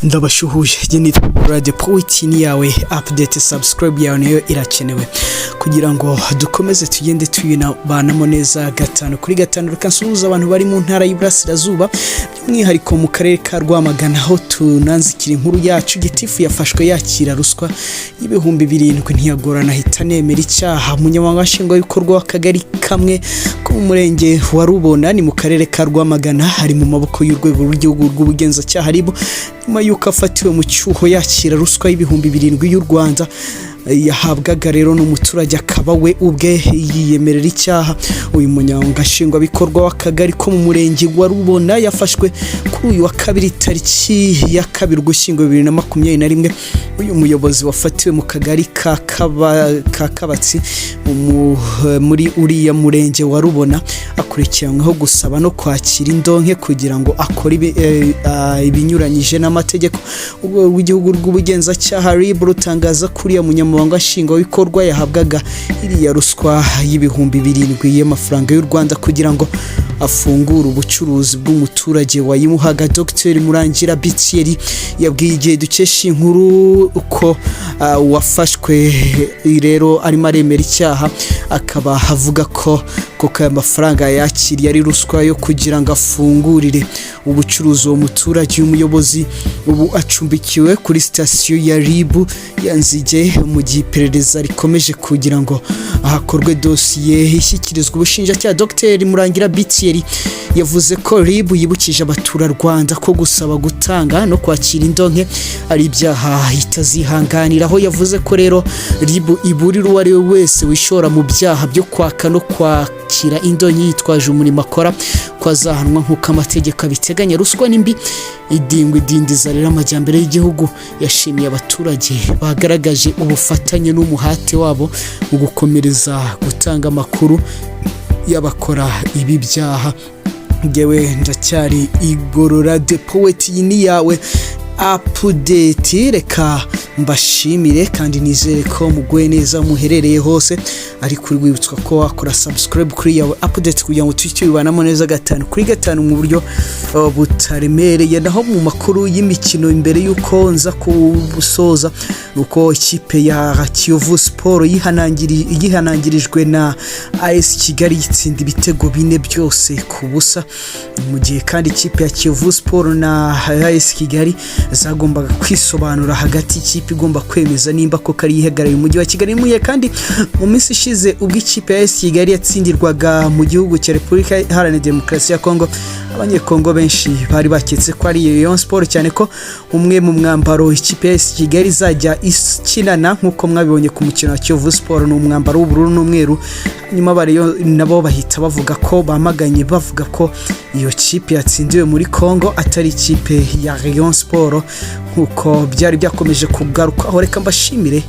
ndabashuhuje nitwa Radio Poet ni yawe update subscribe yawe nayo irakenewe kugira ngo dukomeze tugende tubanamo neza gatanu kuri gatanu. Reka nsuhuza abantu bari mu ntara y'Iburasirazuba by'umwihariko mu karere ka Rwamagana aho tunanzikira inkuru yacu. Gitifu yafashwe yakira ruswa y'ibihumbi 7 ntiyagorana ahita nemera icyaha. Umunyamabanga nshingwabikorwa w'akagari kamwe ko mu murenge wa Rubona ni mu karere ka Rwamagana hari mu maboko y'urwego rw'igihugu rw'ubugenzacyaha RIB nyuma yuko afatiwe mu cyuho yakira ruswa y'ibihumbi 7 y'u Rwanda. Yahabwaga rero n'umuturage akaba we ubwe yiyemerera icyaha. Uyu munyamabanga nshingwabikorwa w'akagari ko mu murenge wa Rubona yafashwe kuri uyu wa kabiri tariki ya 2 Ugushyingo 2021. Uyu muyobozi wafatiwe mu kagari ka Kabatsi muri uriya murenge wa Rubona akurikiranyweho gusaba no kwakira indonke kugira ngo akore ibinyuranyije n'amategeko. W'igihugu rw'ubugenzacyaha RIB rutangaza kuri ya munyamabanga nshingwabikorwa yahabwaga iriya ruswa y'ibihumbi 7 y'amafaranga y'u Rwanda kugira ngo afungura ubucuruzi bw'umuturage wayimuhaga. Dr Murangira Bitieri yabwiye igihe dukesha inkuru uko wafashwe rero arimo aremera icyaha, akaba avuga ko aya mafaranga yakiriye ari ruswa yo kugira ngo afungurire ubucuruzi uwo muturage. Umuyobozi ubu acumbikiwe kuri sitasiyo ya RIB yanzige mu gihe iperereza rikomeje kugira ngo hakorwe dosiye ishyikirizwa ubushinjacyaha. Dr Murangira Bitieri yavuze ko RIB yibukije abaturarwanda ko gusaba gutanga no kwakira indonke ari ibyaha itazihanganira. Aho yavuze ko rero RIB iburira uwo ari we wese wishora mu byaha byo kwaka no kwakira indonke yitwaje umurimo akora ko azahanwa nk'uko amategeko abiteganya. Ruswa nimbi idindiza rero amajyambere y'igihugu. Yashimiye abaturage bagaragaje ubufatanye n'umuhate wabo mu gukomereza gutanga amakuru y'abakora ibi byaha. Ngewe ndacyari igorora The Poet ni yawe update. Reka mbashimire kandi nizere ko muguye neza muherereye hose, ariko rwibutswa ko wakora subscribe kuri yawe update kugira ngo twibanamo neza gatanu kuri gatanu mu buryo butaremereye. Naho mu makuru y'imikino imbere yuko nza kubusoza nuko ikipe ya Kiyovu Sport yihanangirijwe na AS Kigali itsinda ibitego 4 byose ku busa, mu gihe kandi ikipe ya Kiyovu Sport na AS Kigali zagombaga kwisobanura hagati. Ikipe igomba kwemeza nimba ko kari yihagarariye umujyi wa Kigali. Muye kandi mu minsi ishize ubwo ikipe ya AS Kigali yatsindirwaga mu gihugu cya Repubulika Iharanira Demokarasi ya Kongo, abanyekongo benshi bari baketse ko ari Rayon Sport, cyane ko umwe mu mwambaro ikipe ya AS Kigali izajya ikinana nk'uko mwabibonye ku mukino wa Kiyovu Sport ni umwambaro w'ubururu n'umweru. Nyuma bariyo nabo bahita bavuga ko bamaganye, bavuga ko iyo kipe yatsindiwe muri Kongo atari ikipe ya Rayon Sport nk'uko byari byakomeje kugaruka. Reka mbashimire.